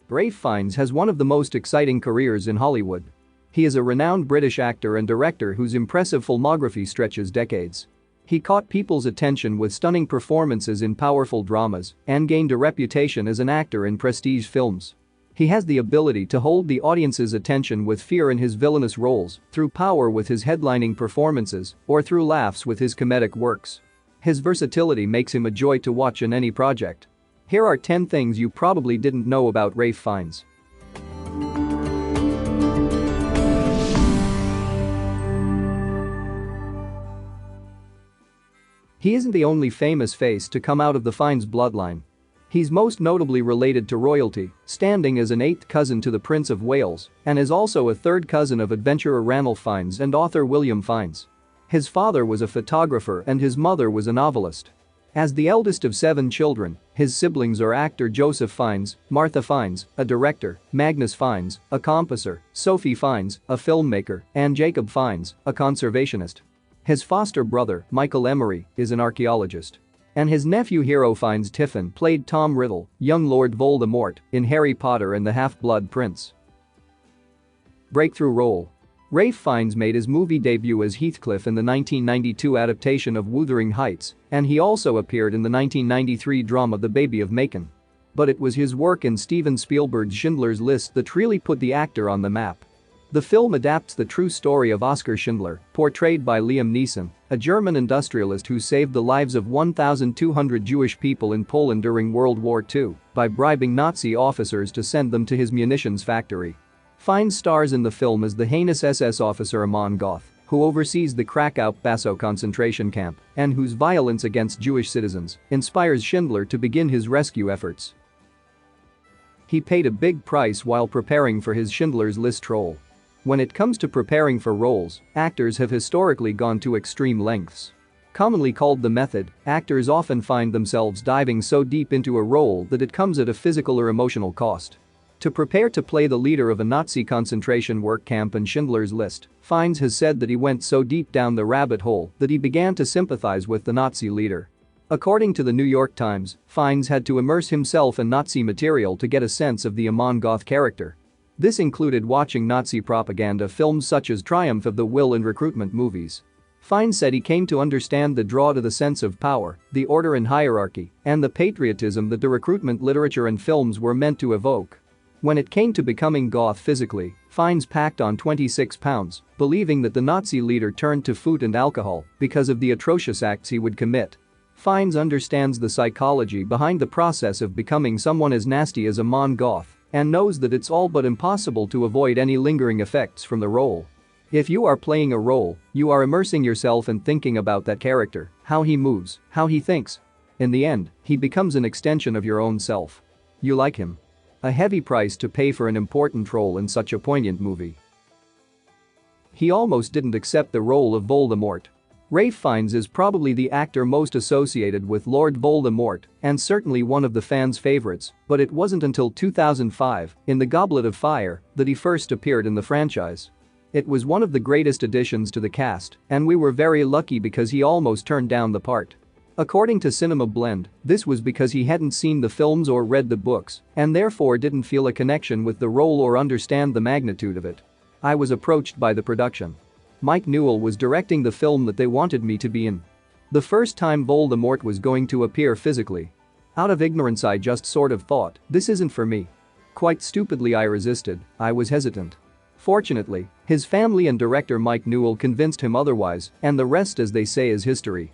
Ralph Fiennes has one of the most exciting careers in Hollywood. He is a renowned British actor and director whose impressive filmography stretches decades. He caught people's attention with stunning performances in powerful dramas and gained a reputation as an actor in prestige films. He has the ability to hold the audience's attention with fear in his villainous roles, through power with his headlining performances, or through laughs with his comedic works. His versatility makes him a joy to watch in any project. Here are 10 things you probably didn't know about Ralph Fiennes. He isn't the only famous face to come out of the Fiennes bloodline. He's most notably related to royalty, standing as an eighth cousin to the Prince of Wales, and is also a third cousin of adventurer Ranulph Fiennes and author William Fiennes. His father was a photographer and his mother was a novelist. As the eldest of 7 children, his siblings are actor Joseph Fiennes, Martha Fiennes, a director, Magnus Fiennes, a composer, Sophie Fiennes, a filmmaker, and Jacob Fiennes, a conservationist. His foster brother, Michael Emery, is an archaeologist. And his nephew Hero Fiennes Tiffin played Tom Riddle, young Lord Voldemort, in Harry Potter and the Half-Blood Prince. Breakthrough role. Ralph Fiennes made his movie debut as Heathcliff in the 1992 adaptation of Wuthering Heights, and he also appeared in the 1993 drama The Baby of Macon. But it was his work in Steven Spielberg's Schindler's List that really put the actor on the map. The film adapts the true story of Oskar Schindler, portrayed by Liam Neeson, a German industrialist who saved the lives of 1,200 Jewish people in Poland during World War II by bribing Nazi officers to send them to his munitions factory. Fiennes stars in the film as the heinous SS officer Amon Goth, who oversees the Krakow-Passau concentration camp and whose violence against Jewish citizens inspires Schindler to begin his rescue efforts. He paid a big price while preparing for his Schindler's List role. When it comes to preparing for roles, actors have historically gone to extreme lengths. Commonly called the method, actors often find themselves diving so deep into a role that it comes at a physical or emotional cost. To prepare to play the leader of a Nazi concentration work camp in Schindler's List, Fiennes has said that he went so deep down the rabbit hole that he began to sympathize with the Nazi leader. According to the New York Times, Fiennes had to immerse himself in Nazi material to get a sense of the Amon Goth character. This included watching Nazi propaganda films such as Triumph of the Will and recruitment movies. Fiennes said he came to understand the draw to the sense of power, the order and hierarchy, and the patriotism that the recruitment literature and films were meant to evoke. When it came to becoming Goth physically, Fiennes packed on 26 pounds, believing that the Nazi leader turned to food and alcohol because of the atrocious acts he would commit. Fiennes understands the psychology behind the process of becoming someone as nasty as Amon Goth and knows that it's all but impossible to avoid any lingering effects from the role. If you are playing a role, you are immersing yourself in thinking about that character, how he moves, how he thinks. In the end, he becomes an extension of your own self. You like him. A heavy price to pay for an important role in such a poignant movie. He almost didn't accept the role of Voldemort. Ralph Fiennes is probably the actor most associated with Lord Voldemort and certainly one of the fans' favorites, but it wasn't until 2005, in The Goblet of Fire, that he first appeared in the franchise. It was one of the greatest additions to the cast, and we were very lucky because he almost turned down the part. According to Cinema Blend, this was because he hadn't seen the films or read the books and therefore didn't feel a connection with the role or understand the magnitude of it. I was approached by the production. Mike Newell was directing the film that they wanted me to be in. The first time Voldemort was going to appear physically. Out of ignorance I just sort of thought, this isn't for me. Quite stupidly I resisted, I was hesitant. Fortunately, his family and director Mike Newell convinced him otherwise, and the rest as they say is history.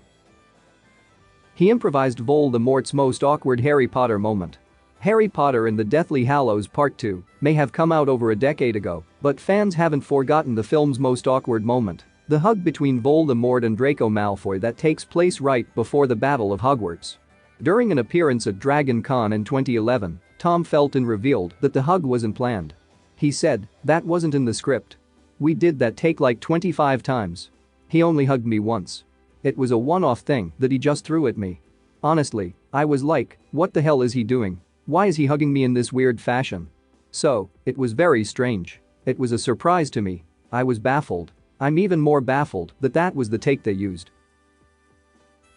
He improvised Voldemort's most awkward Harry Potter moment. Harry Potter and the Deathly Hallows Part 2 may have come out over a decade ago, but fans haven't forgotten the film's most awkward moment, the hug between Voldemort and Draco Malfoy that takes place right before the Battle of Hogwarts. During an appearance at Dragon Con in 2011, Tom Felton revealed that the hug wasn't planned. He said, "That wasn't in the script. We did that take like 25 times. He only hugged me once. It was a one-off thing that he just threw at me. Honestly, I was like, what the hell is he doing? Why is he hugging me in this weird fashion?" So, it was very strange. It was a surprise to me. I was baffled. I'm even more baffled that that was the take they used.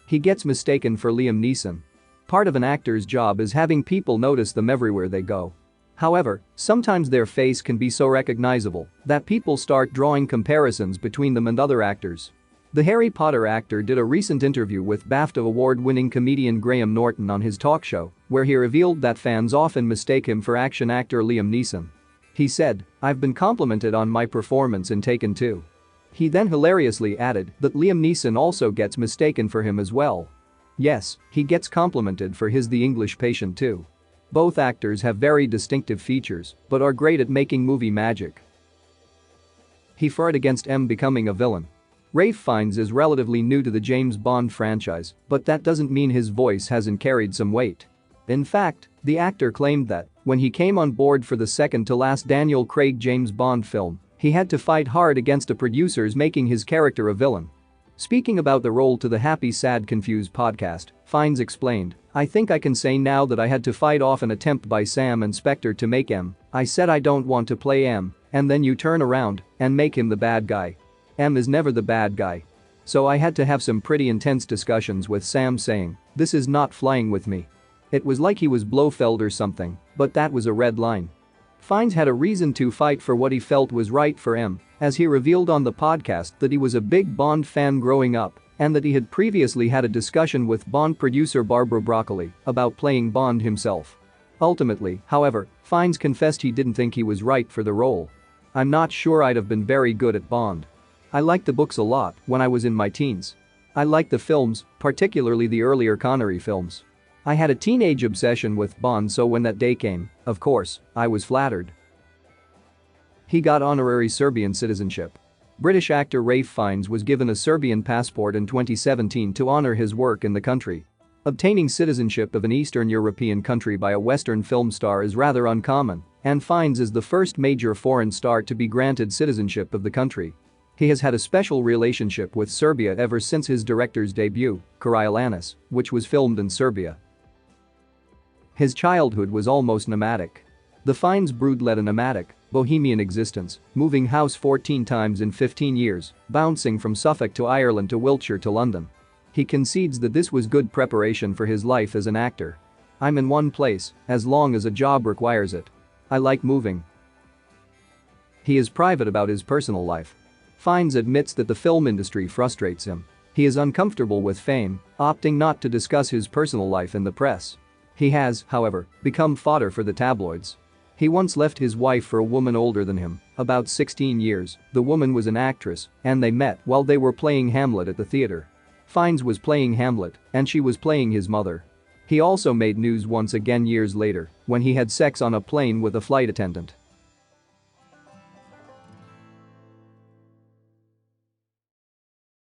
He gets mistaken for Liam Neeson. Part of an actor's job is having people notice them everywhere they go. However, sometimes their face can be so recognizable that people start drawing comparisons between them and other actors. The Harry Potter actor did a recent interview with BAFTA award-winning comedian Graham Norton on his talk show, where he revealed that fans often mistake him for action actor Liam Neeson. He said, "I've been complimented on my performance in Taken 2." He then hilariously added that Liam Neeson also gets mistaken for him as well. Yes, he gets complimented for his The English Patient too. Both actors have very distinctive features, but are great at making movie magic. He fought against M becoming a villain. Ralph Fiennes is relatively new to the James Bond franchise, but that doesn't mean his voice hasn't carried some weight. In fact, the actor claimed that, when he came on board for the second-to-last Daniel Craig James Bond film, he had to fight hard against the producers making his character a villain. Speaking about the role to the Happy Sad Confused podcast, Fiennes explained, "I think I can say now that I had to fight off an attempt by Sam and Spector to make M. I said I don't want to play M, and then you turn around and make him the bad guy. M is never the bad guy. So I had to have some pretty intense discussions with Sam saying, this is not flying with me. It was like he was Blofeld or something, but that was a red line." Fiennes had a reason to fight for what he felt was right for M, as he revealed on the podcast that he was a big Bond fan growing up and that he had previously had a discussion with Bond producer Barbara Broccoli about playing Bond himself. Ultimately, however, Fiennes confessed he didn't think he was right for the role. "I'm not sure I'd have been very good at Bond. I liked the books a lot when I was in my teens. I liked the films, particularly the earlier Connery films. I had a teenage obsession with Bond, so when that day came, of course, I was flattered." He got honorary Serbian citizenship. British actor Ralph Fiennes was given a Serbian passport in 2017 to honor his work in the country. Obtaining citizenship of an Eastern European country by a Western film star is rather uncommon, and Fiennes is the first major foreign star to be granted citizenship of the country. He has had a special relationship with Serbia ever since his director's debut, Coriolanus, which was filmed in Serbia. His childhood was almost nomadic. The Fiennes brood led a nomadic, bohemian existence, moving house 14 times in 15 years, bouncing from Suffolk to Ireland to Wiltshire to London. He concedes that this was good preparation for his life as an actor. "I'm in one place, as long as a job requires it. I like moving." He is private about his personal life. Fiennes admits that the film industry frustrates him. He is uncomfortable with fame, opting not to discuss his personal life in the press. He has, however, become fodder for the tabloids. He once left his wife for a woman older than him, about 16 years. The woman was an actress, and they met while they were playing Hamlet at the theater. Fiennes was playing Hamlet, and she was playing his mother. He also made news once again years later when he had sex on a plane with a flight attendant.